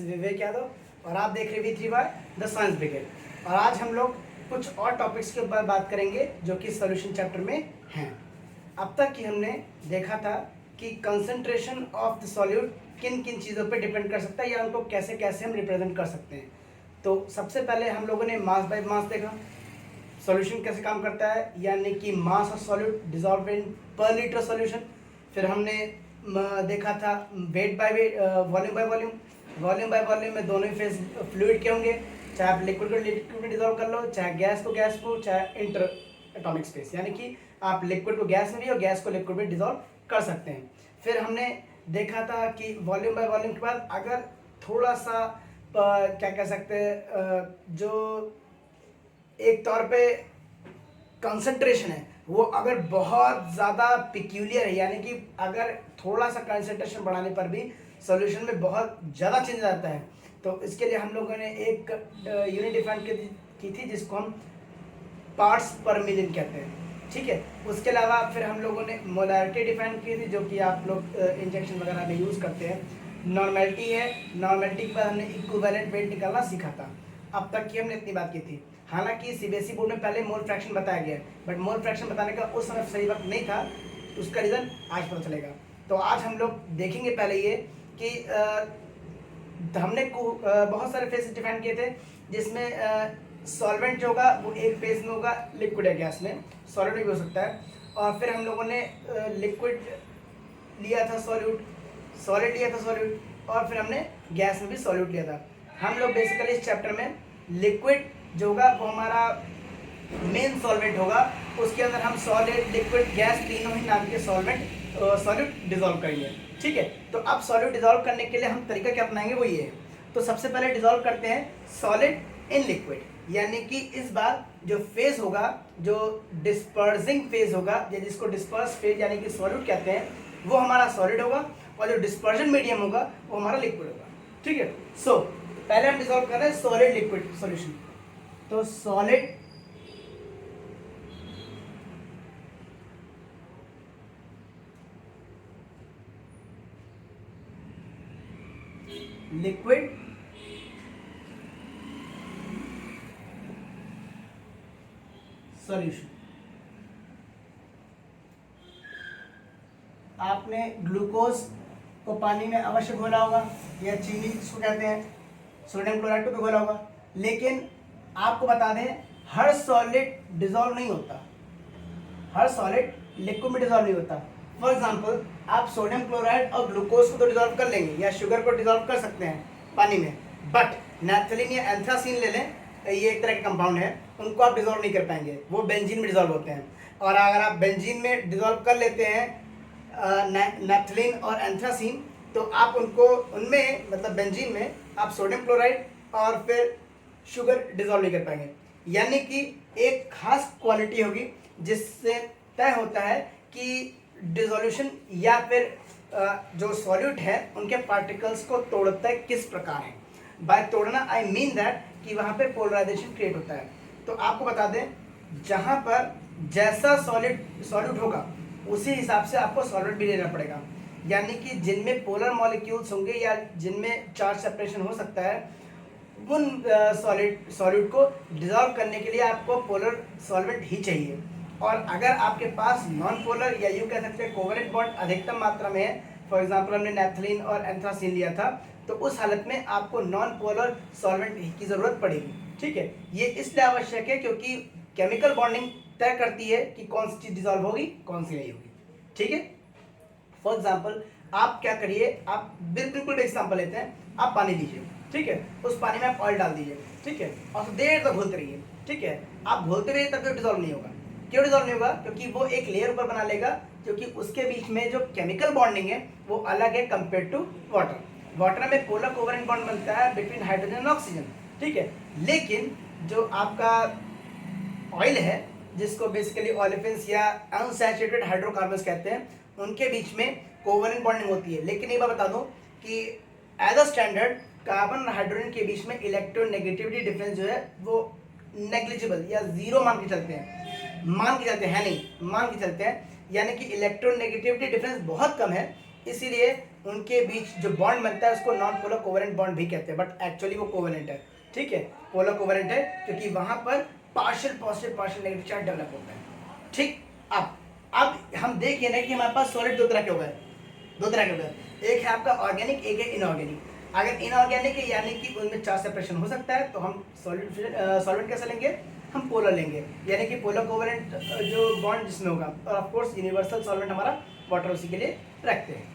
विवेक यादव और आप देख रहे V3Y द साइंस ब्रिगेड। और आज हम लोग कुछ और टॉपिक्स के ऊपर बात करेंगे जो कि सॉल्यूशन चैप्टर में हैं। अब तक कि हमने देखा था कि कंसंट्रेशन ऑफ द सॉल्यूट किन किन चीज़ों पे डिपेंड कर सकता है या उनको कैसे कैसे हम रिप्रेजेंट कर सकते हैं। तो सबसे पहले हम लोगों ने मास बाय मास देखा, सॉल्यूशन कैसे काम करता है, यानी कि mass of solute dissolve in पर लीटर सॉल्यूशन। फिर हमने देखा था weight by weight, volume by volume. Volume by volume में दोनों ही फेज फ्लूइड के होंगे, चाहे आप लिक्विड को लिक्विड में डिजॉल्व कर लो, चाहे गैस को, चाहे इंटर एटॉमिक स्पेस, यानी कि आप लिक्विड को गैस में भी और गैस को लिक्विड में डिजॉल्व कर सकते हैं। फिर हमने देखा था कि वॉल्यूम बाय वॉल्यूम के बाद अगर थोड़ा सा क्या कह सकते हैं, जो एक तौर पे कंसंट्रेशन है वो अगर बहुत ज़्यादा पिक्यूलियर है, यानी कि अगर थोड़ा सा कंसंट्रेशन बढ़ाने पर भी सॉल्यूशन में बहुत ज़्यादा चेंज आता है, तो इसके लिए हम लोगों ने एक यूनिट डिफाइन की थी जिसको हम पार्ट्स पर मिलियन कहते हैं। ठीक है, उसके अलावा फिर हम लोगों ने मोलारिटी डिफाइन की थी जो कि आप लोग इंजेक्शन वगैरह में यूज़ करते हैं। नॉर्मेलिटी है, नॉर्मेलिटी के बाद हमने इक्विवेलेंट वेट निकालना सीखा था। अब तक की हमने इतनी बात की थी। हालांकि सीबीएसई बोर्ड में पहले मोल फ्रैक्शन बताया गया है, बट मोल फ्रैक्शन बताने का उस समय सही वक्त नहीं था, उसका रीज़न आज पता चलेगा। तो आज हम लोग देखेंगे पहले ये कि हमने बहुत सारे फेसेस डिफाइन किए थे, जिसमें सॉल्वेंट जो होगा वो एक फेज में होगा, लिक्विड या गैस में, सॉलिड भी हो सकता है। और फिर हम लोगों ने लिक्विड लिया था सॉल्यूट, सॉलिड लिया था सॉल्यूट, और फिर हमने गैस में भी सॉल्यूट लिया था। हम लोग बेसिकली इस चैप्टर में लिक्विड जो होगा वो हमारा मेन सॉल्वेंट होगा, उसके अंदर हम सॉलिड, लिक्विड, गैस तीनों ही नाम के सॉल्यूट डिजॉल्व करेंगे। ठीक है, तो अब सॉल्यूट डिजॉल्व करने के लिए हम तरीका क्या अपनाएंगे वो ये है। तो सबसे पहले डिजॉल्व करते हैं सॉलिड इन लिक्विड, यानी कि इस बार जो फेज होगा, जो डिस्पर्सिंग फेज होगा या जिसको डिस्पर्स फेज यानी कि सॉल्यूट कहते हैं, वो हमारा सॉलिड होगा, और जो डिस्पर्जन मीडियम होगा वो हमारा लिक्विड होगा। ठीक है, सो पहले हम डिजॉल्व कर रहे हैं सॉलिड लिक्विड सॉल्यूशन। तो सॉलिड लिक्विड सॉल्यूशन। आपने ग्लूकोज को पानी में अवश्य घोला होगा, या चीनी जिसको कहते हैं, सोडियम क्लोराइड को भी घोला होगा, लेकिन आपको बता दें हर सॉलिड डिजॉल्व नहीं होता, हर सॉलिड लिक्विड में डिजॉल्व नहीं होता। फॉर एग्जांपल आप सोडियम क्लोराइड और ग्लूकोज को तो डिजॉल्व कर लेंगे, या शुगर को डिजॉल्व कर सकते हैं पानी में, बट नैप्थलीन या एंथ्रासीन ले लें, ये एक तरह के कंपाउंड है, उनको आप डिजॉल्व नहीं कर पाएंगे, वो बेंजीन में डिजॉल्व होते हैं। और अगर आप बेंजीन में डिजॉल्व कर लेते हैं नैप्थलीन और एंथ्रासीन, तो आप उनको उनमें मतलब बेंजीन में आप सोडियम क्लोराइड और फिर शुगर डिजॉल्व नहीं कर पाएंगे। यानी कि एक खास क्वालिटी होगी जिससे तय होता है कि डिसोल्यूशन या फिर जो सॉल्यूट है उनके पार्टिकल्स को तोड़ता है किस प्रकार है। बाय तोड़ना आई मीन दैट कि वहाँ पे पोलराइजेशन क्रिएट होता है। तो आपको बता दें, जहाँ पर जैसा सॉल्यूट होगा उसी हिसाब से आपको सॉल्वेंट भी लेना पड़ेगा, यानी कि जिनमें पोलर मॉलिक्यूल्स होंगे या जिनमें चार्ज सेपरेशन हो सकता है, उन सॉल्यूट को डिजॉल्व करने के लिए आपको पोलर सॉल्वेंट ही चाहिए। और अगर आपके पास नॉन पोलर या यूँ कह सकते हैं कोवेलेंट बॉन्ड अधिकतम मात्रा में है, फॉर एग्जांपल हमने नैप्थलीन और एंथ्रासीन लिया था, तो उस हालत में आपको नॉन पोलर सॉल्वेंट की ज़रूरत पड़ेगी। ठीक है, ये इसलिए आवश्यक है क्योंकि केमिकल बॉन्डिंग तय करती है कि कौन सी चीज़ डिजॉल्व होगी कौन सी नहीं होगी। ठीक है, फॉर एग्जाम्पल आप क्या करिए, आप बिल्कुल एग्जाम्पल लेते हैं, आप पानी लीजिए, ठीक है, उस पानी में आप ऑयल डाल दीजिए, ठीक है, और देर तक घोलते रहिए। ठीक है, आप घोलते रहिए तब तक डिजॉल्व नहीं होगा। क्यों डिजॉल्व नहीं होगा? क्योंकि वो एक लेयर ऊपर बना लेगा, क्योंकि उसके बीच में जो केमिकल बॉन्डिंग है वो अलग है कंपेयर टू वाटर। वाटर में पोलर कोवेलेंट बॉन्ड बनता है बिटवीन हाइड्रोजन एंड ऑक्सीजन। ठीक है, लेकिन जो आपका ऑयल है, जिसको बेसिकली ऑलिफिन्स या अनसैचुरेटेड हाइड्रोकार्बन्स कहते हैं, उनके बीच में कोवेलेंट बॉन्डिंग होती है। लेकिन एक बार बता दूं कि एज अ स्टैंडर्ड कार्बन और हाइड्रोजन के बीच में इलेक्ट्रोनेगेटिविटी डिफरेंस जो है वो नेग्लिजिबल या जीरो मान के चलते हैं, यानी कि इलेक्ट्रोनेगेटिविटी डिफरेंस बहुत कम है। इसीलिए उनके बीच जो बॉन्ड बनता है उसको नॉन पोलर कोवेलेंट बॉन्ड भी कहते हैं, बट एक्चुअली वो कोवेलेंट है, ठीक है, पोलर कोवेलेंट है, क्योंकि वहां पर partial positive partial negative charge develop होता है, ठीक। अब हम देखिए ना कि हमारे पास सॉलिड दो तरह के हो गए, एक है आपका ऑर्गेनिक, एक है इनऑर्गेनिक। अगर इनऑर्गेनिक है यानी कि उनमें चार्ज सेपरेशन हो सकता है, तो हम सॉल्वेंट कैसे लेंगे, हम पोलर लेंगे, यानी कि पोलर कोवेलेंट जो बॉन्ड जिसमें होगा, और ऑफ कोर्स यूनिवर्सल सॉल्वेंट हमारा वाटर उसी के लिए रखते हैं।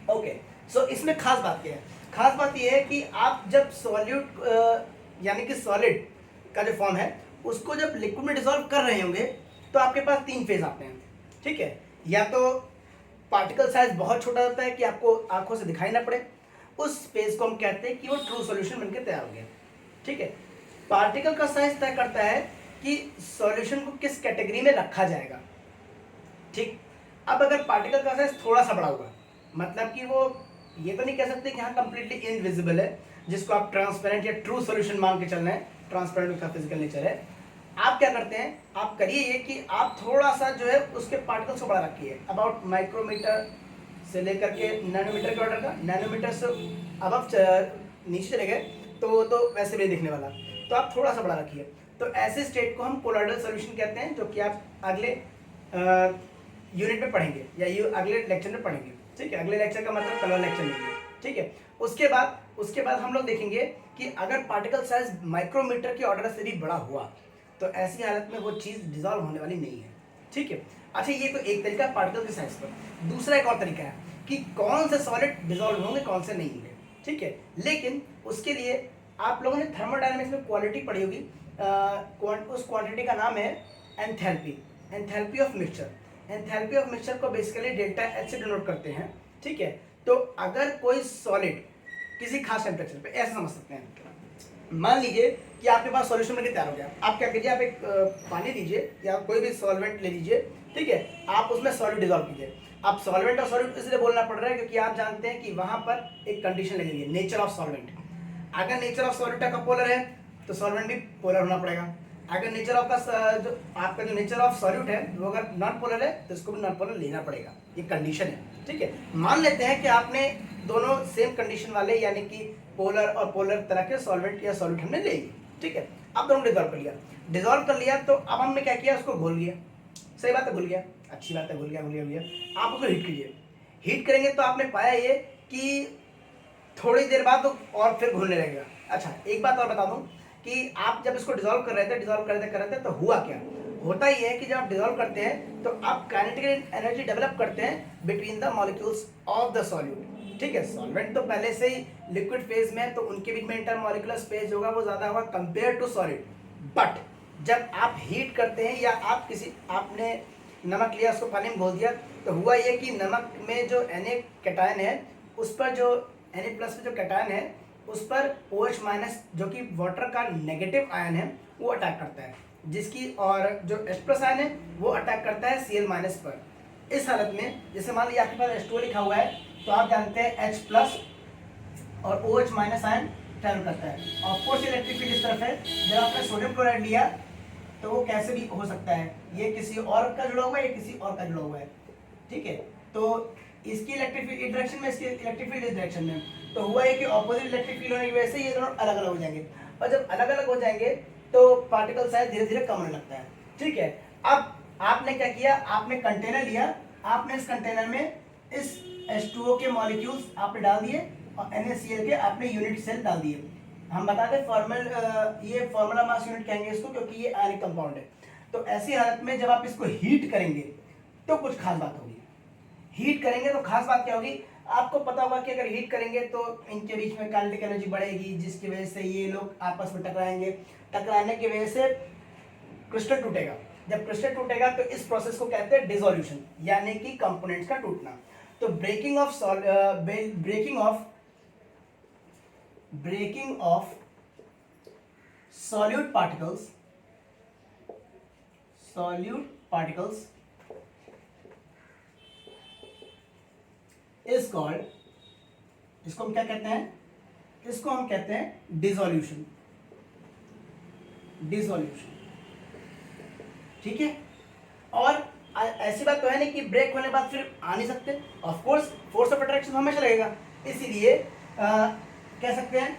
ओके, सो इसमें खास बात क्या है, खास बात यह है कि आप जब सॉल्यूट यानी कि सॉलिड का जो फॉर्म है उसको जब लिक्विड में डिसॉल्व कर रहे होंगे तो आपके पास 3 फेज आते हैं, ठीक है। या तो पार्टिकल साइज बहुत छोटा होता है कि आपको आंखों से दिखाई ना पड़े, उस फेज को हम कहते हैं कि वो ट्रू सॉल्यूशन बनकर तैयार हो गया, ठीक है। पार्टिकल का साइज तय करता है कि सॉल्यूशन को किस कैटेगरी में रखा जाएगा, ठीक। अब अगर पार्टिकल का साइज थोड़ा सा बड़ा होगा, मतलब कि वो ये तो नहीं कह सकते कि हाँ कंप्लीटली इनविजिबल है, जिसको आप ट्रांसपेरेंट या ट्रू सॉल्यूशन मान के चल रहे हैं, ट्रांसपेरेंट उसका फिजिकल नेचर है। आप क्या करते हैं, आप करिए ये कि आप थोड़ा सा जो है उसके पार्टिकल्स को बड़ा रखिए, अबाउट माइक्रोमीटर से लेकर के नैनोमीटर के ऑर्डर का, नैनोमीटर से अब नीचे चले गए तो वैसे भी दिखने वाला, तो आप थोड़ा सा बड़ा रखिए। तो ऐसे स्टेट को हम कोलॉइडल सॉल्यूशन कहते हैं, जो कि आप अगले यूनिट में पढ़ेंगे या अगले लेक्चर में पढ़ेंगे, ठीक है। अगले लेक्चर का मतलब कल लेक्चर लेंगे, ठीक है। उसके बाद हम लोग देखेंगे कि अगर पार्टिकल साइज माइक्रोमीटर के ऑर्डर से भी बड़ा हुआ तो ऐसी हालत में वो चीज़ डिसॉल्व होने वाली नहीं है, ठीक है। अच्छा, ये तो एक तरीका पार्टिकल के साइज पर। दूसरा एक और तरीका है कि कौन से सॉलिड डिसॉल्व होंगे, कौन से नहीं होंगे, ठीक है। लेकिन उसके लिए आप लोगों ने थर्मोडायनेमिक्स में क्वालिटी पढ़ी होगी, उस क्वांटिटी का नाम है enthalpy, enthalpy of mixture. Enthalpy of mixture को बेसिकली डेल्टा एच से डिनोट करते हैं, ठीक है। तो अगर कोई सॉलिड किसी खास टेम्परेचर पे, ऐसा समझ सकते हैं, मान लीजिए कि आपके पास सॉल्यूशन बनके तैयार हो गया, आप क्या कीजिए, आप एक पानी लीजिए या कोई भी सॉल्वेंट ले लीजिए, ठीक है। आप उसमें सॉलिड डिसॉल्व कीजिए। आप सॉल्वेंट और सॉलिड इसलिए बोलना पड़ रहा है क्योंकि आप जानते हैं कि वहां पर एक कंडीशन लगेगी, नेचर ऑफ सॉल्वेंट। अगर नेचर ऑफ सॉलिड का पोलर है तो सॉल्वेंट भी पोलर होना पड़ेगा। अगर नेचर ऑफ का जो आपका जो नेचर ऑफ सॉल्यूट है वो अगर नॉन पोलर है तो इसको भी नॉन पोलर लेना पड़ेगा, ये कंडीशन है, ठीक है। मान लेते हैं कि आपने दोनों सेम कंडीशन वाले यानी कि पोलर और पोलर तरह के सॉल्वेंट या सॉल्यूट हमने ले लिए, ठीक है। अब दोनों डिसॉल्व कर लिया तो अब हमने क्या किया, उसको घोल लिया, सही बात है, घुल गया, अच्छी बात है, घुल गया। आप उसको हीट कीजिए, हीट करेंगे तो आपने पाया ये कि थोड़ी देर बाद तो और फिर घुलने लगेगा। अच्छा, एक बात और बता दूं कि आप जब इसको डिसॉल्व कर रहे थे तो हुआ क्या, होता ही है कि जब आप डिसॉल्व करते हैं तो आप काइनेटिक एनर्जी डेवलप करते हैं between the molecules of the solute, ठीक है। सॉल्वेंट तो पहले से ही लिक्विड फेज में, तो उनके बीच में इंटरमॉलिक्यूलर स्पेस होगा वो ज्यादा होगा कंपेयर टू सॉलिड। बट जब आप हीट करते हैं या आपने नमक लिया, उसको पानी में घोल दिया, तो हुआ ये कि नमक में जो Na कैटायन है उस पर जो Na प्लस जो कैटायन है उस पर OH माइनस जो कि वाटर का नेगेटिव आयन है वो अटैक करता है, जिसकी और जो H प्लस आयन है वो अटैक करता है Cl माइनस पर। इस हालत में जैसे मान लीजिए आपके पास H2O लिखा हुआ है तो आप जानते हैं H प्लस और OH माइनस आयन ट्रैवल करता है। ऑफकोर्स इलेक्ट्रिक फील्ड इस तरफ है। जब आपने सोडियम क्लोराइड लिया तो वो कैसे भी हो सकता है, ये किसी और का जुड़ा हुआ है, ये किसी और का जुड़ा हुआ है, ठीक है। तो इसकी इलेक्ट्रिक फील्ड डायरेक्शन में, इसकी इलेक्ट्रिक फील्ड इस डायरेक्शन में, तो हुआ है कि ऑपोजिट इलेक्ट्रिक फील्ड होने की वजह से ये दोनों अलग अलग हो जाएंगे, और जब अलग अलग हो जाएंगे तो पार्टिकल साइज धीरे धीरे कम होने लगता है, ठीक है। अब आपने क्या किया, आपने कंटेनर लिया, आपने इस कंटेनर में इस H2O के मॉलिक्यूल्स आपने डाल दिए और NaCl के आपने यूनिट सेल डाल दिए। हम बता दें ये फॉर्मूला मास यूनिट कहेंगे इसको क्योंकि ये आयनिक कंपाउंड है। तो ऐसी हालत में जब आप इसको हीट करेंगे तो कुछ खास बात होगी। हीट करेंगे तो खास बात क्या होगी, आपको पता होगा कि अगर हीट करेंगे तो इनके बीच में काइनेटिक एनर्जी बढ़ेगी, जिसकी वजह से ये लोग आपस में टकराएंगे, टकराने की वजह से क्रिस्टल टूटेगा। जब क्रिस्टल टूटेगा तो इस प्रोसेस को कहते हैं डिसोल्यूशन, यानी कि कंपोनेंट्स का टूटना। तो breaking off solute particles is called, इसको हम क्या कहते हैं, इसको हम कहते हैं डिसोल्यूशन, ठीक है। और ऐसी बात तो है नहीं कि ब्रेक होने के बाद फिर आ नहीं सकते, of course force of attraction हमेशा लगेगा। इसीलिए कह सकते हैं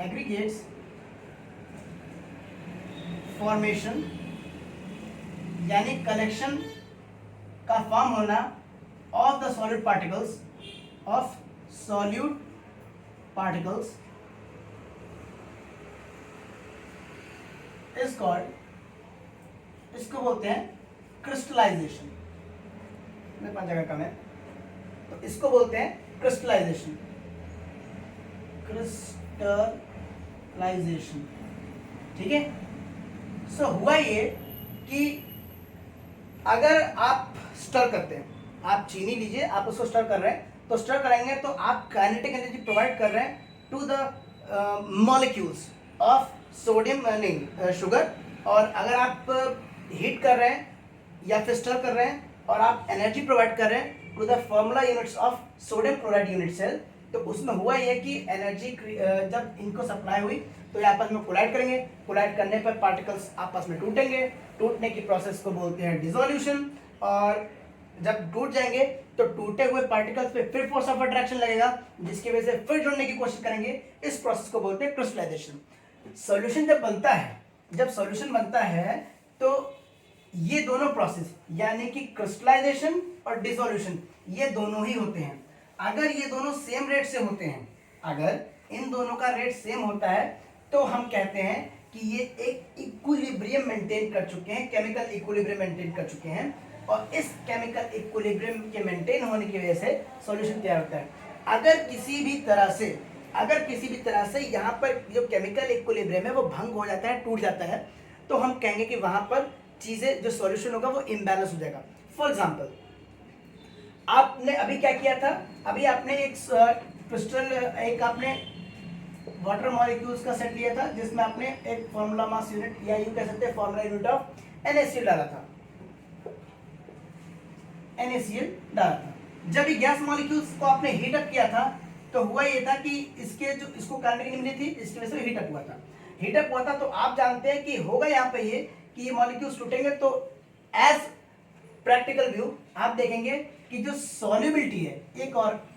एग्रीगेट्स फॉर्मेशन यानी कलेक्शन का फॉर्म होना of the solid particles is called, इसको बोलते हैं क्रिस्टलाइजेशन। मेरे पास जगह कम है तो इसको बोलते हैं क्रिस्टलाइजेशन। ठीक है। सो हुआ ये कि अगर आप स्टर करते हैं, आप चीनी लीजिए, आप उसको स्टर कर रहे हैं, तो स्टर करेंगे तो आप काइनेटिक एनर्जी प्रोवाइड कर रहे हैं to the molecules of sodium नहीं शुगर। और अगर आप हीट कर रहे हैं या फिर स्टर कर रहे हैं और आप एनर्जी प्रोवाइड कर रहे हैं to the formula units of sodium chloride unit cell, तो उसमें हुआ ये कि एनर्जी जब इनको सप्लाई हुई तो ये आपस में कोलाइड करेंगे, कोलाइड करने पर पार्टिकल्स आपस में टूटेंगे, टूटने की प्रोसेस को बोलते हैं डिसोल्यूशन। और जब टूट जाएंगे तो टूटे हुए पार्टिकल्स पे फिर फोर्स ऑफ अट्रैक्शन लगेगा, जिसकी वजह से फिर जुड़ने की कोशिश करेंगे। इस प्रोसेस को बोलते हैं क्रिस्टलाइजेशन। सॉल्यूशन जब सॉल्यूशन बनता है तो ये दोनों प्रोसेस यानी कि क्रिस्टलाइजेशन और डिसोल्यूशन ये दोनों ही होते हैं। अगर ये दोनों सेम रेट से होते हैं, अगर इन दोनों का रेट सेम होता है तो हम कहते हैं कि ये एक इक्विलिब्रियम मेंटेन कर चुके हैं, केमिकल इक्विलिब्रियम मेंटेन कर चुके हैं। और इस केमिकल इक्विलिब्रियम के मेंटेन होने की वजह से सॉल्यूशन तैयार होता है। अगर किसी भी तरह से यहाँ पर जो केमिकल इक्विलिब्रियम है वो भंग हो जाता है, टूट जाता है, तो हम कहेंगे कि वहां पर चीजें जो सॉल्यूशन होगा वो इम्बैलेंस हो जाएगा। फॉर एग्जांपल, आपने अभी क्या किया था, अभी आपने एक आपने वाटर मॉलिक्यूल्स का सेट लिया था जिसमें आपने एक फॉर्मूला मास यूनिट या यूं कह सकते हैं फॉर्मूला यूनिट ऑफ NaCl डाला था। जब ये गैस मॉलिक्यूल्स को आपने हीट अप किया था तो हुआ ये था कि इसको काइनेटिक एनर्जी थी, इसकी वजह से हीट अप हुआ था। तो आप जानते हैं कि होगा यहाँ पे ये कि ये मॉलिक्यूल्स टूटेंगे तो एज प्रैक्टिकल व्यू आप देखेंगे कि जो सॉल्युबिलिटी है, एक और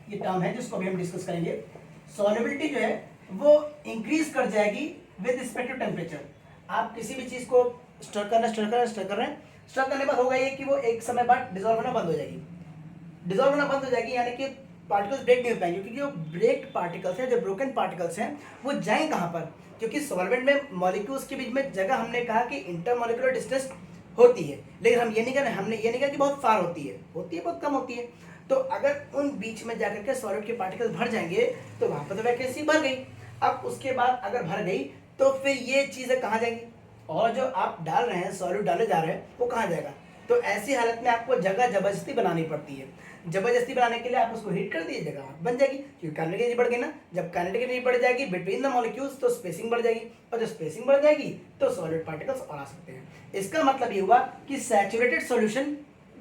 ये टर्म है जिसको भी हम डिस्कस करेंगे, सॉल्युबिलिटी जो है वो इंक्रीज कर जाएगी विद रिस्पेक्ट टू टेम्परेचर। आप किसी भी चीज को स्टर करने के बाद होगा ये कि वो एक समय बाद डिसॉल्व होना बंद हो जाएगी, यानी कि पार्टिकल्स ब्रेक नहीं हो पाएंगे, क्योंकि जो ब्रेक्ड पार्टिकल्स हैं, जो ब्रोकन पार्टिकल्स हैं, वो जाएं कहाँ पर, क्योंकि सॉल्वेंट में मॉलिक्यूल्स के बीच में जगह हमने कहा कि इंटरमॉलिक्यूलर डिस्टेंस होती है, लेकिन हमने ये नहीं कहा कि बहुत फार होती है, बहुत कम होती है। तो अगर उन बीच में जाकर के सॉलिड के पार्टिकल्स भर जाएंगे तो वहां पर तो वैकेंसी भर गई। अब उसके बाद अगर भर गई तो फिर ये चीजें कहाँ जाएंगी, और जो आप डाल रहे हैं, सॉलिड डाले जा रहे हैं, वो कहाँ जाएगा। तो ऐसी हालत में आपको जगह जबरदस्ती बनानी पड़ती है। जबरदस्ती बनाने के लिए आप उसको हीट कर दीजिए, जगह बन जाएगी, क्योंकि काइनेटिक एनर्जी बढ़ गई ना। जब काइनेटिक एनर्जी बढ़ जाएगी बिटवीन द मॉलिक्यूल्स तो स्पेसिंग बढ़ जाएगी, और जब स्पेसिंग बढ़ जाएगी तो सॉलिड पार्टिकल्स और आ सकते हैं। इसका मतलब ये हुआ कि सैचुरेटेड सॉल्यूशन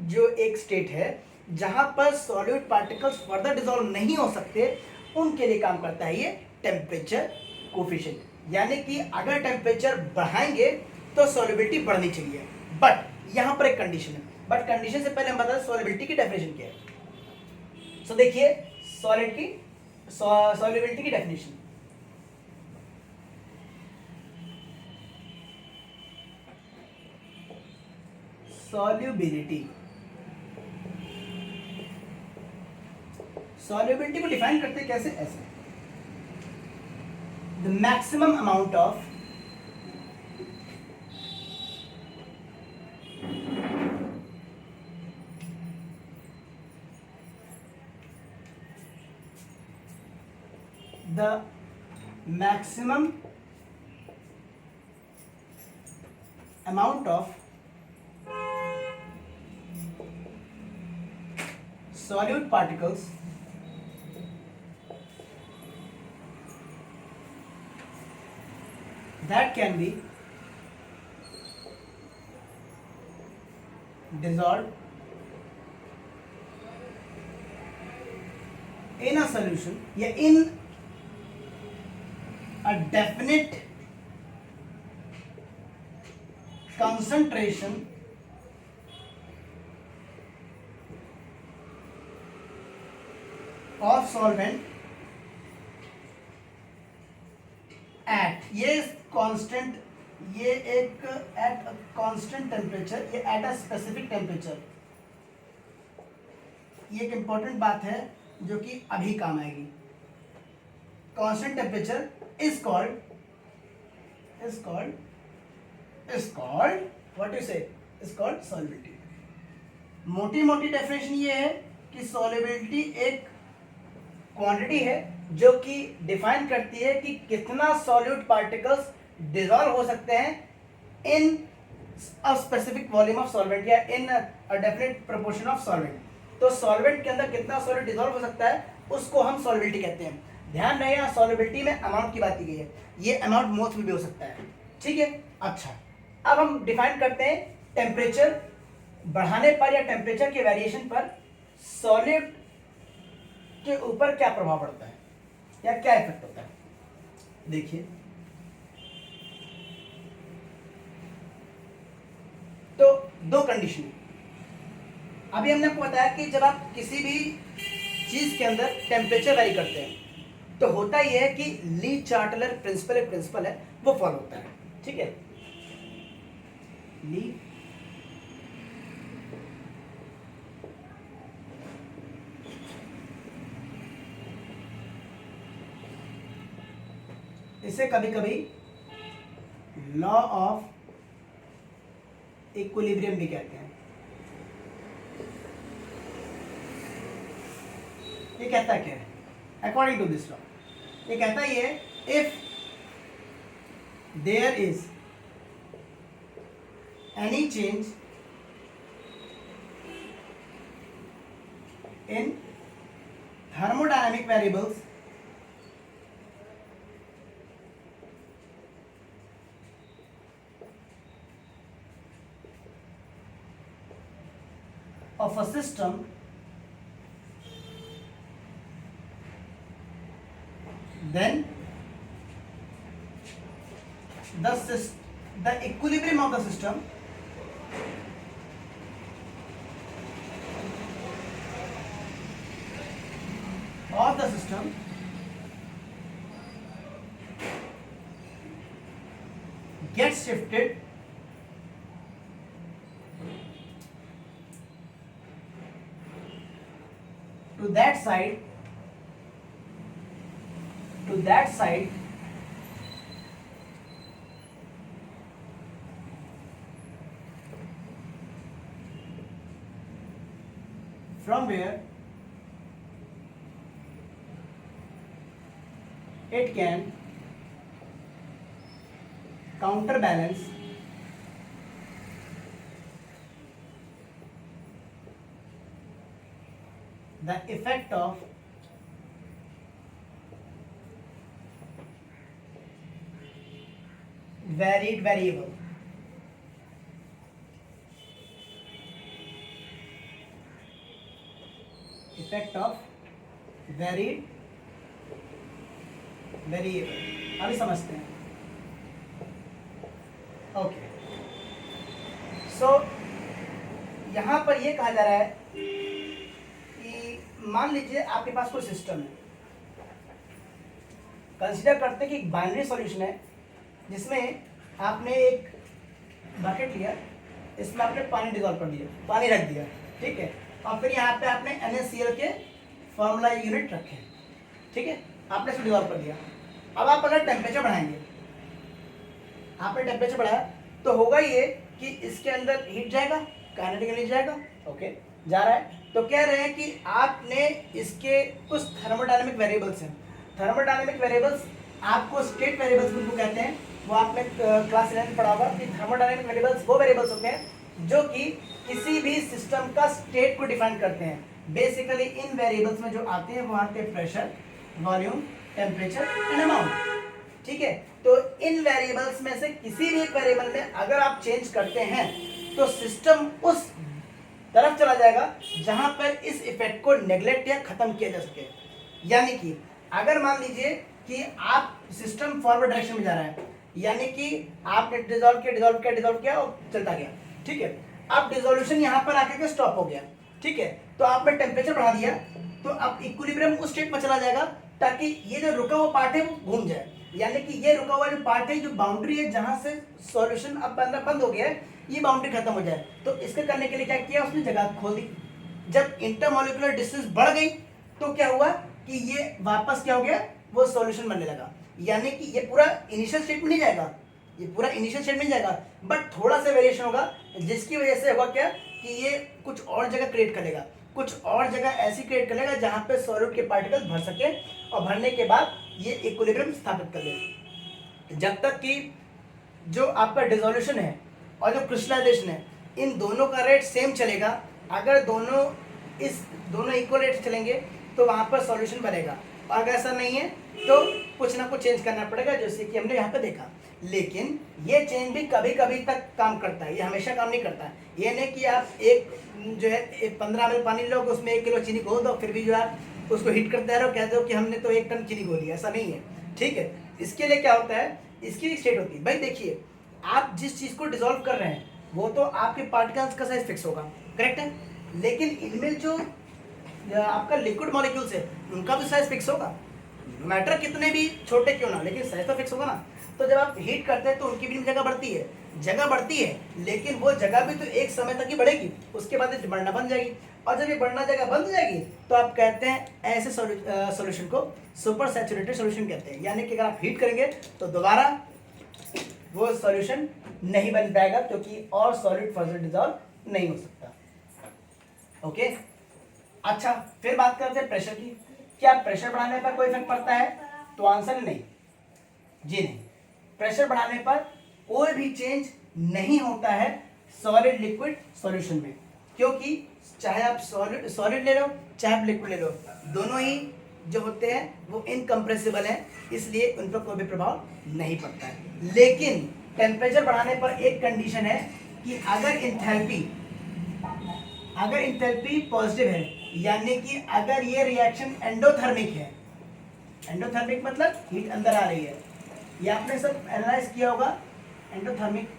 जो एक स्टेट है जहां पर सॉलिड पार्टिकल्स फर्दर डिसॉल्व नहीं हो सकते, उनके लिए काम करता है ये टेम्परेचर कोफिशिएंट। यानी कि अगर टेम्परेचर बढ़ाएंगे तो सॉल्युबिलिटी बढ़नी चाहिए, बट यहां पर एक कंडीशन है। बट कंडीशन से पहले हम बता दें सॉल्युबिलिटी की डेफिनेशन क्या है। सो देखिए सॉल्युबिलिटी की डेफिनेशन, सॉल्युबिलिटी को डिफाइन करते कैसे, ऐसे the maximum amount of solute particles that can be dissolved in a solution या in a definite concentration of solvent at, ये कांस्टेंट, ये एक एट कांस्टेंट टेम्परेचर, ये एट अ स्पेसिफिक टेम्परेचर, ये एक इंपॉर्टेंट बात है जो कि अभी काम आएगी। Constant temperature is called what you से, इज कॉल्ड सॉल्युबिलिटी। मोटी मोटी डेफिनेशन ये है कि सॉल्युबिलिटी एक क्वांटिटी है जो कि डिफाइन करती है कि कितना सॉल्यूट पार्टिकल्स डिसॉल्व हो सकते हैं in a specific volume of solvent या in a definite proportion of solvent. तो सॉल्वेंट के अंदर कितना सॉल्यूट डिसॉल्व हो सकता है उसको हम सॉल्युबिलिटी कहते हैं। ध्यान रहे यहाँ सॉल्युबिलिटी में अमाउंट की बात की गई है, ये अमाउंट मोल्स में भी हो सकता है, ठीक है। अच्छा, अब हम डिफाइन करते हैं टेम्परेचर बढ़ाने पर या टेम्परेचर के वेरिएशन पर सॉलिड के ऊपर क्या प्रभाव पड़ता है या क्या इफेक्ट होता है। देखिए, तो दो कंडीशन है। अभी हमने आपको बताया कि जब आप किसी भी चीज के अंदर टेम्परेचर वेरी करते हैं तो होता यह है कि ली चार्टलर प्रिंसिपल है वो फॉलो होता है, ठीक है। ली इसे कभी कभी लॉ ऑफ इक्विलिब्रियम भी कहते हैं। ये कहता क्या है अकॉर्डिंग टू दिस लॉ, ये कहता है ये if there is any change in thermodynamic variables of a system, then the equilibrium of the system gets shifted to that side from where it can counterbalance the effect of varied variable. Effect of varied variable अभी समझते हैं। Okay, सो यहाँ पर ये कहा जा रहा है कि मान लीजिए आपके पास कोई सिस्टम है, कंसीडर करते हैं कि एक बाइनरी सॉल्यूशन है जिसमें आपने एक बकेट लिया, इसमें आपने पानी डिजॉल्व कर दिया, पानी रख दिया, ठीक है, और फिर यहाँ पे आपने NaCl के फॉर्मूला यूनिट रखे, ठीक है, आपने इसको डिजॉल्व कर दिया। अब आप अगर टेम्परेचर बढ़ाएंगे, आपने टेम्परेचर बढ़ाया तो होगा ये कि इसके अंदर हीट जाएगा, काइनेटिक एनर्जी जाएगा, ओके, जा रहा है। तो कह रहे हैं कि आपने इसके कुछ थर्मोडायनेमिक वेरिएबल्स हैं, थर्मोडायनेमिक वेरिएबल्स आपको स्टेट वेरिएबल्स उनको कहते हैं, वो आपने क्लास 11 में पढ़ा होगा कि थर्मोडायनेमिक वेरिएबल्स वो वेरिएबल्स होते हैं जो कि किसी भी सिस्टम का स्टेट को डिफाइन करते हैं। बेसिकली इन वेरिएबल्स में जो आते हैं वो आते हैं pressure, volume, temperature and amount, ठीक है। तो इन वेरिएबल्स में से किसी भी एक वेरिएबल में अगर आप चेंज करते हैं तो सिस्टम उस तरफ चला जाएगा जहां पर इस इफेक्ट को नेग्लेक्ट या खत्म किया जा सके। यानी कि अगर मान लीजिए कि आप सिस्टम फॉरवर्ड डायरेक्शन में जा रहा है, यानी कि आपने डिजोल्व किया और चलता गया, ठीक है। अब डिसोल्यूशन यहाँ पर आके स्टॉप हो गया, ठीक है। तो आपने टेम्परेचर बढ़ा दिया, तो अब इक्विलिब्रियम उस स्टेट में चला जाएगा ताकि ये जो रुका हुआ पार्ट है वो घूम जाए, यानी कि ये रुका हुआ जो पार्ट है, जो बाउंड्री है जहां से सॉल्यूशन अब बनना बंद हो गया है, ये बाउंड्री खत्म हो जाए। तो इसके करने के लिए क्या किया, उसने जगह खोल दी। जब इंटरमोलिकुलर डिस्टेंस बढ़ गई तो क्या हुआ कि ये वापस क्या हो गया, वो सॉल्यूशन बनने लगा। यानी कि ये पूरा इनिशियल स्टेट में नहीं जाएगा, ये पूरा इनिशियल स्टेट में नहीं जाएगा, बट थोड़ा सा वेरिएशन होगा, जिसकी वजह से होगा क्या कि ये कुछ और जगह क्रिएट करेगा, कुछ और जगह ऐसी क्रिएट करेगा जहां पे सॉलिड के पार्टिकल्स भर सके, और भरने के बाद ये इक्विलिब्रियम स्थापित कर ले। जब तक कि जो आपका डिसोल्यूशन है और जो क्रिस्टलाइजेशन है, इन दोनों का रेट सेम चलेगा, अगर दोनों इक्वल रेट चलेंगे तो वहां पर सॉल्यूशन बनेगा, और अगर ऐसा नहीं है तो कुछ ना कुछ चेंज करना पड़ेगा, जैसे कि हमने यहाँ पे देखा। लेकिन ये चेंज भी कभी कभी तक काम करता है, ये हमेशा काम नहीं करता है। ये नहीं कि आप एक जो है 15 ml पानी लो, उसमें 1 किलो चीनी घोल दो, फिर भी जो आप उसको हीट करते रहो, कह दो कि हमने तो 1 टन चीनी घोली, ऐसा नहीं है, ठीक है। इसके लिए क्या होता है, इसकी स्टेट होती है। भाई देखिए, आप जिस चीज़ को डिसॉल्व कर रहे हैं वो तो आपके पार्टिकल्स का साइज फिक्स होगा, करेक्ट है, लेकिन इनमें जो आपका लिक्विड मॉलिक्यूल्स है उनका भी साइज फिक्स होगा, मैटर कितने भी छोटे क्यों ना, लेकिन साइज तो फिक्स होगा ना। तो जब आप हीट करते हैं तो उनकी भी जगह बढ़ती है, लेकिन वो जगह भी तो एक समय तक ही बढ़ेगी, उसके बाद ये बढ़ना बंद जाएगी, और जब ये बढ़ना जगह बंद हो जाएगी तो आप कहते हैं ऐसे सॉल्यूशन को सुपर सैचुरेटेड सॉल्यूशन कहते हैं। यानी कि अगर आप हीट करेंगे तो दोबारा वो सॉल्यूशन नहीं बन पाएगा, क्योंकि और सॉलिड फर्दर डिसॉल्व नहीं हो सकता। ओके, अच्छा, फिर बात करते हैं प्रेशर की। क्या प्रेशर बढ़ाने पर कोई इफेक्ट पड़ता है? तो आंसर नहीं, जी नहीं। प्रेशर बढ़ाने पर कोई भी चेंज नहीं होता है सॉलिड लिक्विड सॉल्यूशन में, क्योंकि चाहे आप सॉलिड ले लो चाहे आप लिक्विड ले लो, दोनों ही जो होते हैं वो इनकम्प्रेसिबल हैं, इसलिए उन पर कोई भी प्रभाव नहीं पड़ता है। लेकिन टेम्परेचर बढ़ाने पर एक कंडीशन है कि अगर इंथैल्पी पॉजिटिव है, यानी कि अगर ये रिएक्शन एंडोथर्मिक है, एंडोथर्मिक मतलब हीट अंदर आ रही है, ये आपने सब एनालाइज किया होगा, एंडोथर्मिक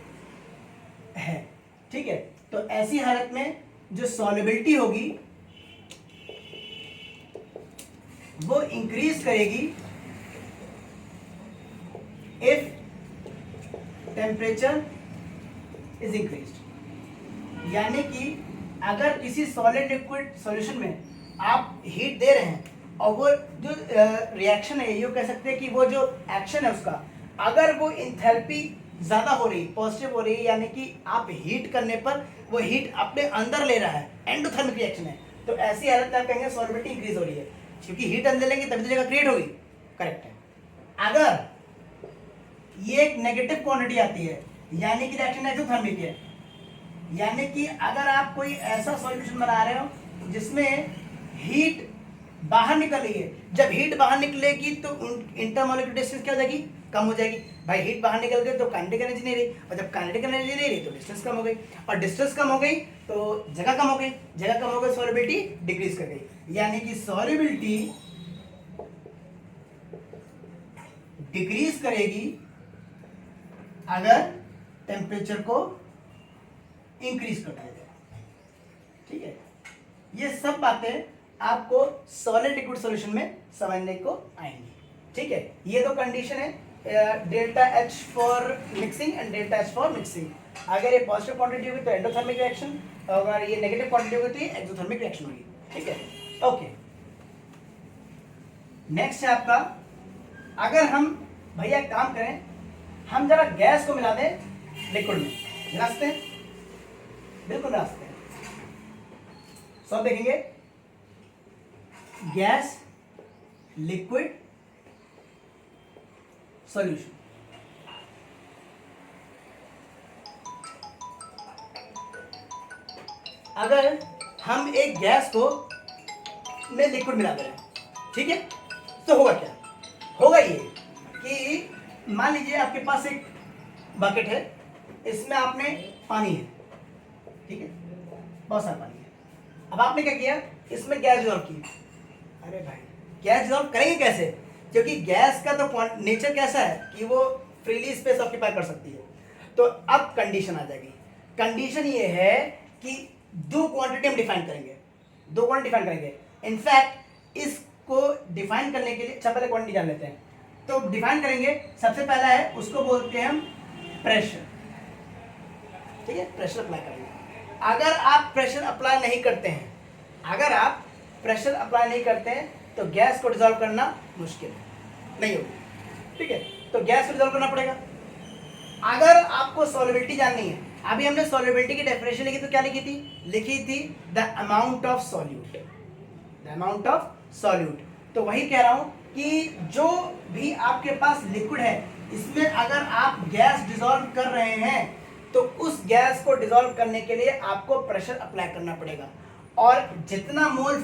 है, ठीक है। तो ऐसी हालत में जो सॉल्युबिलिटी होगी वो इंक्रीज करेगी इफ टेम्परेचर इज इंक्रीज्ड। यानी कि अगर किसी सॉलिड लिक्विड सॉल्यूशन में आप हीट दे रहे हैं और वो जो रिएक्शन है, ये कह सकते हैं कि वो जो एक्शन है उसका, अगर वो इंथैल्पी ज़्यादा हो रही, पॉजिटिव हो रही है, यानी कि आप हीट करने पर वो हीट अपने अंदर ले रहा है, एंडोथर्मिक रिएक्शन है, तो ऐसी हालत में आप कहेंगे सॉल्युबिलिटी इंक्रीज हो रही है, क्योंकि हीट अंदर लेंगे तभी तो जगह क्रिएट होगी, करेक्ट है। अगर ये एक नेगेटिव क्वांटिटी आती है, यानी कि रिएक्शन एक्सोथर्मिक है, यानी कि अगर आप कोई ऐसा सॉल्यूशन बना रहे हो जिसमें हीट बाहर निकल रही है, जब हीट बाहर निकलेगी तो इंटरमॉलिक्यूलर डिस्टेंस क्या हो जाएगी, कम हो जाएगी। भाई हीट बाहर निकल गई तो काइनेटिक एनर्जी नहीं रही, और जब काइनेटिक एनर्जी नहीं रही तो डिस्टेंस कम हो गई, और डिस्टेंस कम हो गई तो जगह कम हो गई, जगह कम हो गई, सॉल्युबिलिटी डिक्रीज कर गई। यानी कि सॉल्युबिलिटी डिक्रीज करेगी अगर टेम्परेचर को इंक्रीज कर दिया जाए, ठीक है। ये सब बातें आपको सॉलिड लिक्विड सॉल्यूशन में समझने को आएंगी, ठीक है। ये दो कंडीशन है, delta H for mixing and delta H for mixing. अगर ये पॉजिटिव क्वांटिटी होगी तो एंडोथर्मिक रिएक्शन, और अगर ये नेगेटिव क्वांटिटी होगी तो ये एक्सोथर्मिक रिएक्शन होगी, ठीक है। ओके, नेक्स्ट है आपका, अगर हम भैया एक काम करें, हम जरा गैस को मिला दें लिक्विड में, मिला सकते हैं? बिल्कुल मिला सकते हैं। सब देखेंगे, गैस, लिक्विड, सॉल्यूशन। अगर हम एक गैस को में लिक्विड मिला दे रहे हैं, ठीक है, तो होगा क्या? होगा ये कि मान लीजिए आपके पास एक बकेट है, इसमें आपने पानी है, ठीक है, बहुत सारा पानी है। अब आपने क्या किया, इसमें गैस डिसॉल्व की। अरे भाई, गैस डिसॉल्व करेंगे कैसे? क्योंकि गैस का तो नेचर कैसा है कि वो फ्रीली स्पेस ऑक्यूपाई कर सकती है। तो अब कंडीशन आ जाएगी। कंडीशन ये है कि दो क्वांटिटी हम डिफाइन करेंगे, इनफैक्ट इसको डिफाइन करने के लिए अच्छा पहले क्वांटिटी जान लेते हैं। तो डिफाइन करेंगे, सबसे पहला है उसको बोलते हैं हम प्रेशर। ठीक है, प्रेशर अप्लाई करेंगे। अगर आप प्रेशर अप्लाई नहीं करते हैं तो गैस को डिसॉल्व करना मुश्किल नहीं होगी। ठीक है, तो गैस को डिसॉल्व करना पड़ेगा। अगर आपको सॉल्युबिलिटी जाननी है, अभी हमने सॉल्युबिलिटी की डेफिनेशन लिखी तो क्या लिखी थी द अमाउंट ऑफ सॉल्यूट। तो वही कह रहा हूं कि जो भी आपके पास लिक्विड है, इसमें अगर आप गैस डिसॉल्व कर रहे हैं तो उस गैस को डिसॉल्व करने के लिए आपको प्रेशर अप्लाई करना पड़ेगा। और जितना मोल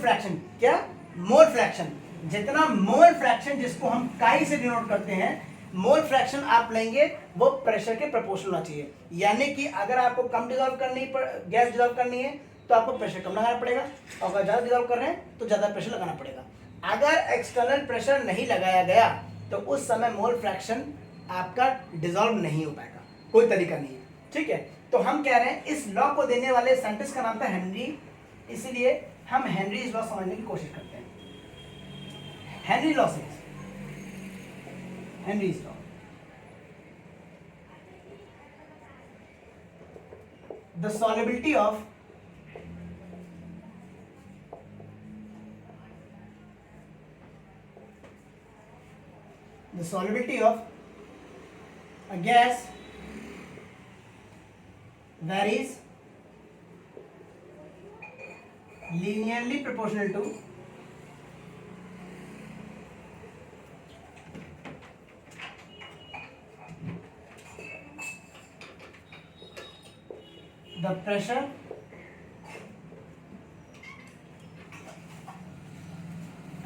फ्रैक्शन जिसको हम काई से डिनोट करते हैं, मोल फ्रैक्शन आप लेंगे वो प्रेशर के प्रोपोर्शनल होना चाहिए। यानी कि अगर आपको कम गैस डिसॉल्व करनी है तो आपको प्रेशर कम लगाना पड़ेगा, और अगर ज़्यादा डिसॉल्व कर रहे हैं तो ज़्यादा प्रेशर लगाना पड़ेगा। अगर एक्सटर्नल प्रेशर नहीं लगाया गया तो उस समय मोल फ्रैक्शन आपका डिसॉल्व नहीं हो पाएगा, कोई तरीका नहीं है। ठीक है, तो हम कह रहे हैं इस लॉ को देने वाले साइंटिस्ट का नाम था हेनरी, इसीलिए हम हेनरीज लॉ समझने की कोशिश करते हैं। Henry's law, the solubility of a gas varies linearly proportional to the pressure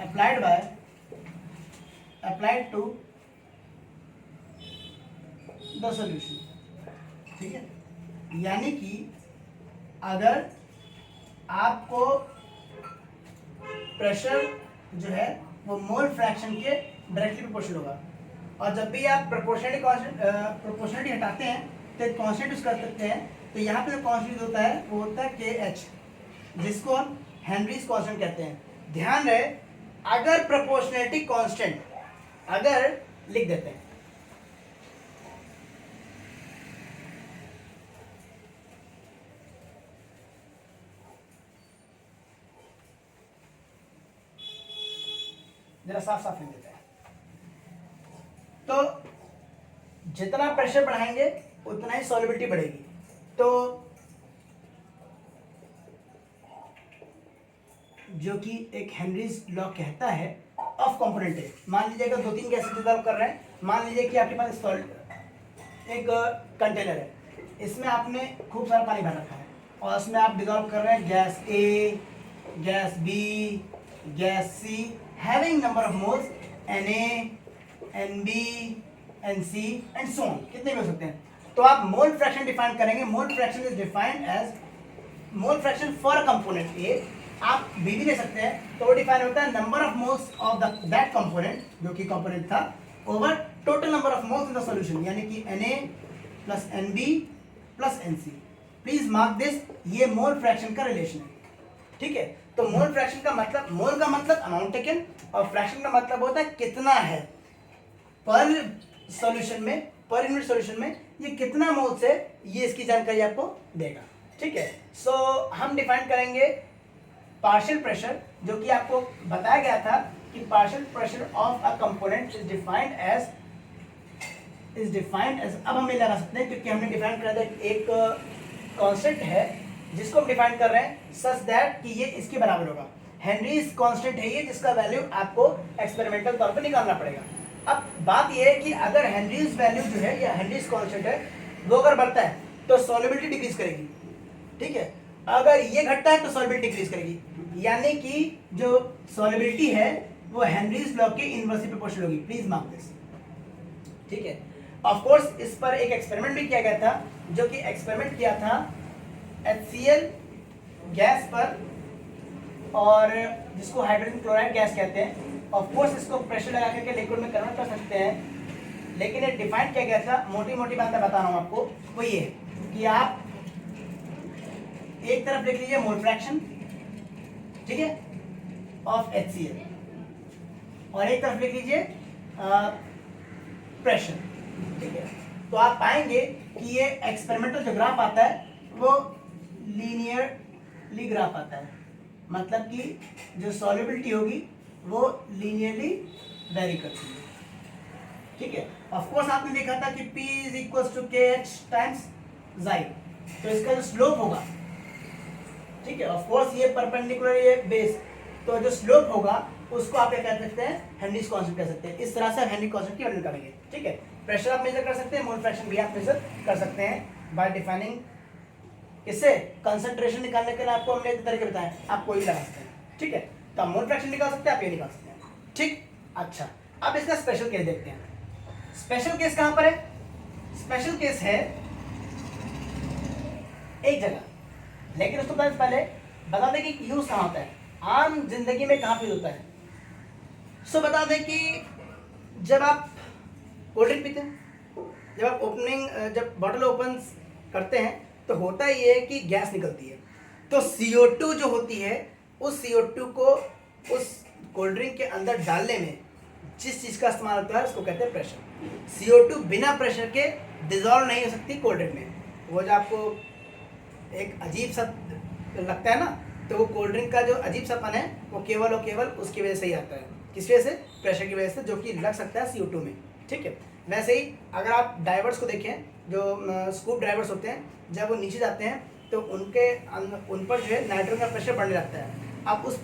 applied to the solution। ठीक है, यानी कि अगर आपको प्रेशर जो है वो मोल फ्रैक्शन के डायरेक्टली प्रोपोर्शनल होगा, और जब भी आप प्रोपोर्शनलिटी हटाते हैं तो एक कांस्टेंट यूज कर सकते हैं। तो यहाँ पे जो कांस्टेंट होता है वो होता है KH, जिसको हम हेनरीज कांस्टेंट कहते हैं। ध्यान रहे, अगर प्रोपोर्शनलिटी कांस्टेंट अगर लिख देते हैं, जरा साफ लिख देते हैं, तो जितना प्रेशर बढ़ाएंगे उतना ही सॉल्युबिलिटी बढ़ेगी। तो जो कि एक हेनरीज लॉ कहता है ऑफ कंपोनेंट है। मान लीजिएगा 2-3 गैसेस डिसॉल्व कर रहे हैं। मान लीजिए कि आपके पास एक कंटेनर है, इसमें आपने खूब सारा पानी भर रखा है और उसमें आप डिसॉल्व कर रहे हैं gas A, gas B, gas C having number of moles Na, Nb, Nc and so on, कितने भी हो सकते हैं। तो आप मोल फ्रैक्शन डिफाइन करेंगे। Mole fraction is defined as mole fraction for a component A, आप B भी ले सकते हैं। तो वो डिफाइन होता है number of moles of that component, जो कि कंपोनेंट था, over total number of moles in the solution, यानी कि Na plus Nb plus Nc। Please mark this, ये मोल फ्रैक्शन का रिलेशन है। ठीक है, तो मोल फ्रैक्शन का मतलब, मोल का मतलब अमाउंट टेकन, और फ्रैक्शन का मतलब होता है कितना है पर सॉल्यूशन में, पर यूनिट सॉल्यूशन में ये कितना मोल्स है, ये इसकी जानकारी आपको देगा। ठीक है, सो हम डिफाइन करेंगे पार्शियल प्रेशर, जो कि आपको बताया गया था कि partial pressure of a component is defined as अब हम ये लगा सकते हैं क्योंकि हमने डिफाइन कर दिया एक कांस्टेंट है जिसको हम डिफाइन कर रहे हैं सच दैट कि ये इसके बराबर होगा। हेनरीज कांस्टेंट है ये, जिसका वैल्यू आपको एक्सपेरिमेंटल तौर पे निकालना पड़ेगा। अब बात ये है कि अगर हेनरीज वैल्यू जो है या हेनरीज कांस्टेंट है वो अगर बढ़ता है तो सॉल्युबिलिटी डिक्रीज करेगी। ठीक है, अगर ये घटता है तो सॉल्युबिलिटी डिक्रीज करेगी, यानी कि जो सॉल्युबिलिटी है वो हेनरीज लॉ के इनवर्सली प्रोपोर्शनल होगी। Please mark this. ठीक है, ऑफ कोर्स इस पर एक एक्सपेरिमेंट भी किया गया था, जो कि एक्सपेरिमेंट किया था HCl गैस पर, और जिसको हाइड्रोजन क्लोराइड गैस कहते हैं। ऑफ कोर्स इसको प्रेशर लगा करके लिक्विड में कन्वर्ट कर सकते हैं, लेकिन ये डिफाइन किया गया था, मोटी मोटी बातें बता रहा हूँ आपको, वो ये कि आप एक तरफ लिख लीजिए मोल फ्रैक्शन, ठीक है, ऑफ HCl, और एक तरफ लिख लीजिए प्रेशर, ठीक है। तो आप पाएंगे कि ये एक्सपेरिमेंटल जो ग्राफ आता है वो लीनियरली ग्राफ आता है, मतलब कि जो सॉल्युबिलिटी होगी वो लीनियरली वेरी करती है, ठीक है। ऑफ कोर्स आपने देखा था कि P is equal to KH times Xi, तो इसका जो स्लोप होगा, ठीक है, ऑफ कोर्स ये परपेंडिकुलर ये बेस, तो जो स्लोप होगा उसको आप क्या कह सकते हैं, हेनरीज कांस्टेंट कह सकते हैं। इस तरह से हेनरी कांस्टेंट की वैल्यू निकालेंगे, ठीक है। प्रेशर आप मेजर कर सकते हैं, मोल फ्रैक्शन भी आप मेजर कर सकते हैं बाय डिफाइनिंग, इससे कंसंट्रेशन निकालने के लिए आपको हमने एक तरीके बताए, आप कोई लगा सकते हैं, ठीक है। तो आप मोल फ्रैक्शन निकाल सकते हैं, आप ये निकाल सकते हैं, ठीक। अच्छा, अब इसका स्पेशल केस देखते हैं। स्पेशल केस कहां पर है? स्पेशल केस है एक जगह, लेकिन उसको पहले बता दें कि यूज कहां होता है, आम जिंदगी में कहां यूज होता है। सो बता दें कि जब आप कोल्ड ड्रिंक पीते हैं, जब आप जब बॉटल ओपन करते हैं तो होता ये है कि गैस निकलती है, तो CO2 जो होती है, उस CO2 को उस कोल्ड ड्रिंक के अंदर डालने में जिस चीज़ का इस्तेमाल होता है उसको कहते हैं प्रेशर। CO2 बिना प्रेशर के डिजॉल्व नहीं हो सकती कोल्ड ड्रिंक में। वो जो आपको एक अजीब सा लगता है ना, तो वो कोल्ड ड्रिंक का जो अजीब सापन है वो केवल और केवल उसकी वजह से ही आता है। किस वजह से? प्रेशर की वजह से, जो कि लग सकता है CO2 में, ठीक है। वैसे ही अगर आप डाइवर्स को देखें, जो स्कूप ड्राइवर्स होते हैं, जब वो नीचे जाते हैं तो उन पर जो है नाइट्रोजन का प्रेशर बढ़ने लगता है। अब उस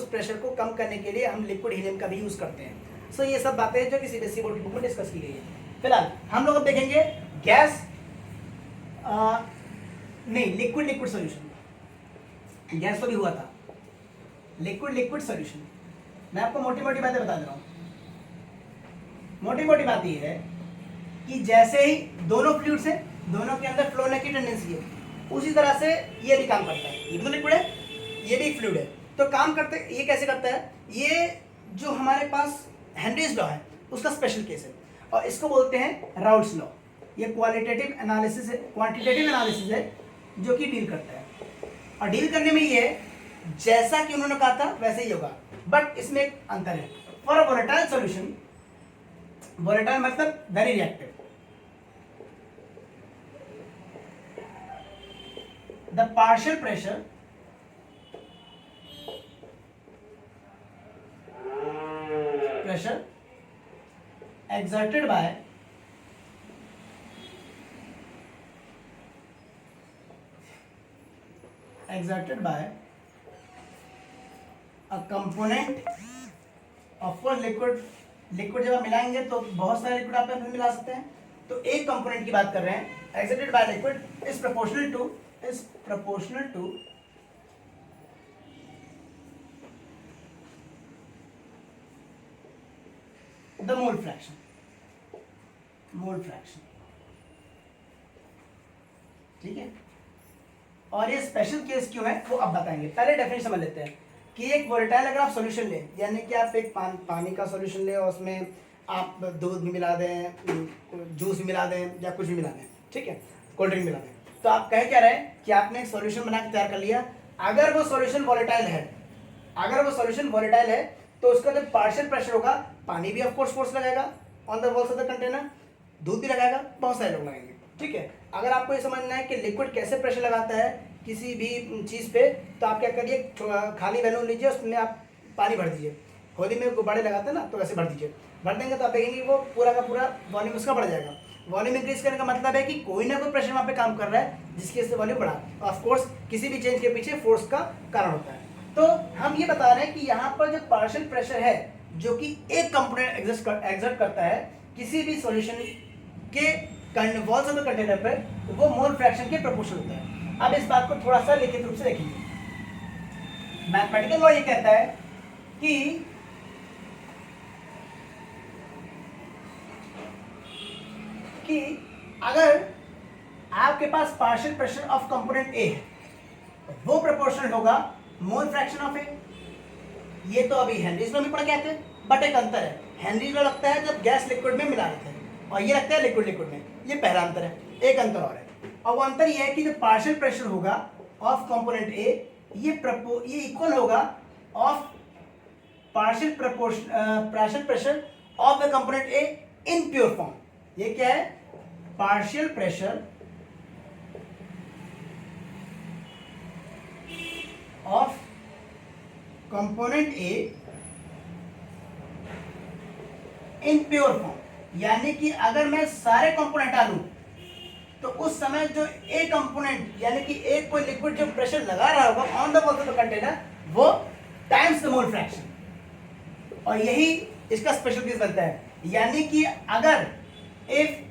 प्रेशर को कम करने के लिए हम लिक्विड हीलियम का भी यूज़ करते हैं। सो ये सब बातें जो कि CBSE बोर्ड की बुक में डिस्कस की गई है। फिलहाल हम लोग अब देखेंगे गैस नहीं, लिक्विड सॉल्यूशन। गैस तो भी हुआ था, लिक्विड सॉल्यूशन। मैं आपको मोटी मोटी बातें बता दे रहा हूँ। मोटी मोटी बात ये है कि जैसे ही दोनों फ्लूइड्स हैं, दोनों के अंदर फ्लो होने की टेंडेंसी है, उसी तरह से ये भी काम करता है। ये भी तो लिक्विड है, ये भी एक फ्लूइड है, तो काम करते ये कैसे करता है? ये जो हमारे पास हेनरीज लॉ है उसका स्पेशल केस है, और इसको बोलते हैं राउल्ट्स लॉ। ये क्वांटिटेटिव एनालिसिस है जो कि डील करता है, और डील करने में ये जैसा कि उन्होंने कहा था वैसे ही होगा, बट इसमें एक अंतर है। For a volatile solution, volatile मतलब very reactive, the partial pressure exerted by a component of course liquid जब आप मिलाएंगे तो बहुत सारे लिक्विड आप में मिला सकते हैं, तो एक कंपोनेंट की बात कर रहे हैं। exerted by liquid is proportional to the mole fraction, ठीक है। और ये स्पेशल केस क्यों है वो अब बताएंगे। पहले डेफिनेशन समझ लेते हैं कि एक वोलेटाइल अगर आप सॉल्यूशन लें, यानी कि आप एक पानी का सॉल्यूशन लें और उसमें आप दूध भी मिला दें, जूस भी मिला दें, या कुछ भी मिला दें, ठीक है, कोल्ड ड्रिंक मिला दें, तो आप कह क्या रहे हैं कि आपने एक सॉल्यूशन बना के तैयार कर लिया। अगर वो सॉल्यूशन वोलेटाइल है, तो उसका जब पार्शियल प्रेशर होगा, पानी भी ऑफकोर्स फोर्स लगाएगा on the walls of the container, दूध भी लगाएगा, बहुत सारे लोग लगाएंगे, ठीक है। अगर आपको ये समझना है कि लिक्विड कैसे प्रेशर लगाता है किसी भी चीज़ पे, तो आप क्या करिए, खाली बैलून लीजिए, उसमें आप पानी भर दीजिए। होली में गुब्बारे लगाते हैं ना, तो वैसे भर दीजिए। भर देंगे तो आप देखेंगे वो पूरा का पूरा वॉल्यूम उसका बढ़ जाएगा। वॉल्यूम इंक्रीज करने का मतलब है कि कोई ना कोई प्रेशर वहाँ पे काम कर रहा है जिसकी वजह से वॉल्यूम बढ़ा। ऑफकोर्स किसी भी चेंज के पीछे फोर्स का कारण होता है। तो हम ये बता रहे हैं कि यहाँ पर जो पार्शियल प्रेशर है जो कि एक कंपोनेंट एग्जर्ट करता है किसी भी सॉल्यूशन के वॉल्स ऑफ द कंटेनर पर, वो मोल फ्रैक्शन के प्रोपोर्शनल होता है। अब इस बात को थोड़ा सा लिखित रूप से देखेंगे। मैथमेटिकल लॉ ये कहता है कि अगर आपके पास partial pressure of component A है, वो प्रोपोर्शनल होगा मोल फ्रैक्शन ऑफ ए, ये तो अभी हेनरीज लॉ में पढ़ गए थे, बट एक अंतर है। हेनरीज लॉ लगता है जब गैस लिक्विड में मिला देते हैं, और ये लगता है लिक्विड लिक्विड में। ये पहला अंतर है। एक अंतर और है, और वो अंतर ये है कि जो पार्शियल प्रेशर होगा ऑफ कंपोनेंट ए, ये इक्वल होगा of partial pressure of the component A in pure form. ये क्या है? Partial pressure of component A in pure form. यानी कि अगर मैं सारे कंपोनेंट डालूं तो उस समय जो ए कंपोनेंट यानी कि एक कोई लिक्विड जो प्रेशर लगा रहा होगा on the wall of the container, वो टाइम्स द मोल फ्रैक्शन। और यही इसका स्पेशल केस बनता है। यानी कि अगर इफ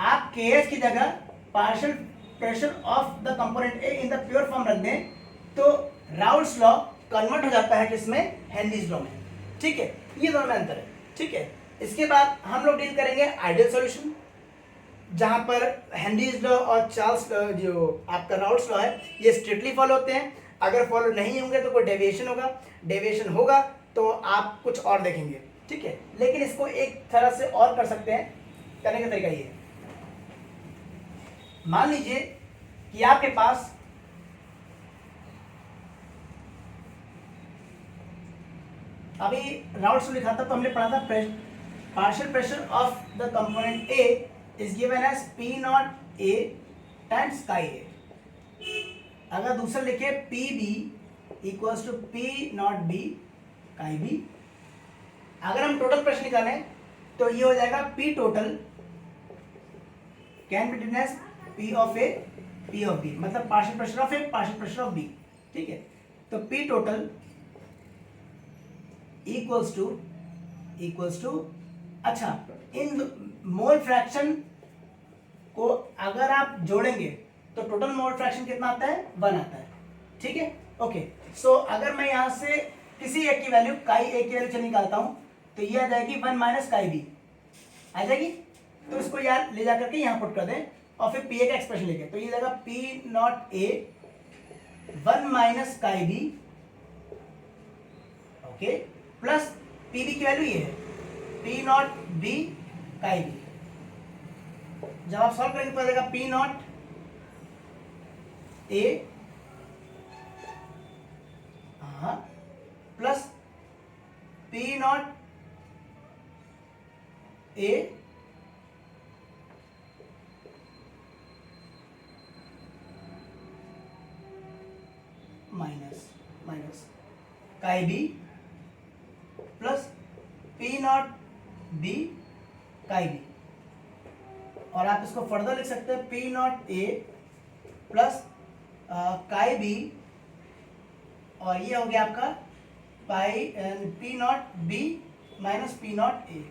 आप KH की जगह partial pressure of the component A in the pure form रख दें तो राउल्ट्स लॉ कन्वर्ट हो जाता है किसमें? हेनरीज लॉ में। ठीक है, ये दोनों में अंतर है। ठीक है, इसके बाद हम लोग डील करेंगे आइडियल सॉल्यूशन, जहां पर हेनरीज लॉ और चार्ल्स जो आपका राउल्ट्स लॉ है ये स्ट्रिक्टली फॉलो होते हैं। अगर फॉलो नहीं होंगे तो कोई डेविएशन होगा, डेविएशन होगा तो आप कुछ और देखेंगे। ठीक है, लेकिन इसको एक तरह से और कर सकते हैं। करने का तरीका ये है, मान लीजिए कि आपके पास अभी राउल्ट्स लॉ लिखा था तो हमने पढ़ा था partial pressure of the component A is given as P not A times chi A। अगर दूसरा लिखे PB equals to P not B chi B। अगर हम टोटल प्रेशर निकालें तो ये हो जाएगा P total can be written as P of A P of B, मतलब partial pressure of A partial pressure of B। ठीक है, तो P टोटल इक्वल्स टू अच्छा, इन मोल फ्रैक्शन को अगर आप जोड़ेंगे तो टोटल मोल फ्रैक्शन कितना आता है? 1 आता है। ठीक है, ओके। सो अगर मैं यहां से किसी एक की वैल्यू काई ए की वैल्यू निकालता हूं तो ये आ जाएगी 1 माइनस काई बी आ जाएगी। तो इसको यार ले जाकर के यहां पुट कर दें और फिर पी ए का एक्सप्रेशन लिखे तो ये जाएगा P not A 1 minus chi B, okay, plus PB की वैल्यू ये है P not B chi B. जब आप सॉल्व करेंगे तो आ जाएगा P not A plus P not A minus chi B plus P not B chi B. और आप इसको फर्दर लिख सकते हैं P not A plus chi B, और ये हो गया आपका P not B minus P not A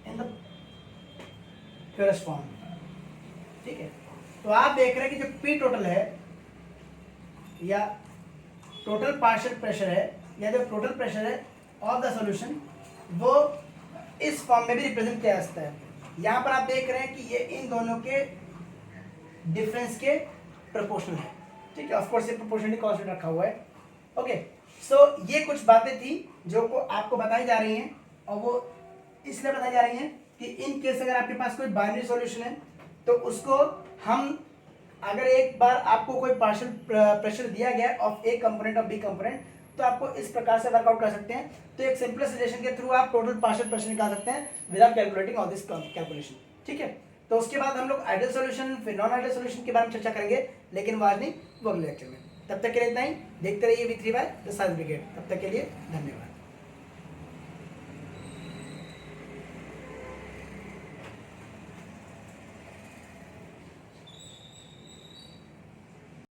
in the purest form. ठीक है, तो आप देख रहे हैं कि जो P टोटल है या टोटल पार्शियल प्रेशर है या जो टोटल प्रेशर है ऑफ द सॉल्यूशन वो इस फॉर्म में भी रिप्रेजेंट किया जाता है। यहाँ पर आप देख रहे हैं कि ये इन दोनों के डिफरेंस के प्रोपोर्शनल है। ठीक है, ऑफ कोर्स ये प्रोपोर्शनली कांस्टेंट रखा हुआ है। ओके, सो ये कुछ बातें थी जो को आपको बताई जा रही हैं, और वो इसलिए बताई जा रही हैं कि इन केस अगर आपके पास कोई बाइनरी सॉल्यूशन है तो उसको हम अगर एक बार आपको कोई पार्शियल प्रेशर दिया गया of A component of B component तो आपको इस प्रकार से वर्कआउट कर सकते हैं। तो एक सिंपलेस्ट रिलेशन के थ्रू आप टोटल पार्शियल प्रेशर निकाल सकते हैं without calculating all this calculation. ठीक है, तो उसके बाद हम लोग आइडियल सॉल्यूशन फिर नॉन आइडियल सॉल्यूशन के बारे में चर्चा करेंगे, लेकिन वो आज नहीं, वो अगले लेक्चर में। तब तक के लिए इतना ही। देखते रहिए V3Y द साइंस ब्रिगेड। तब तक के लिए धन्यवाद।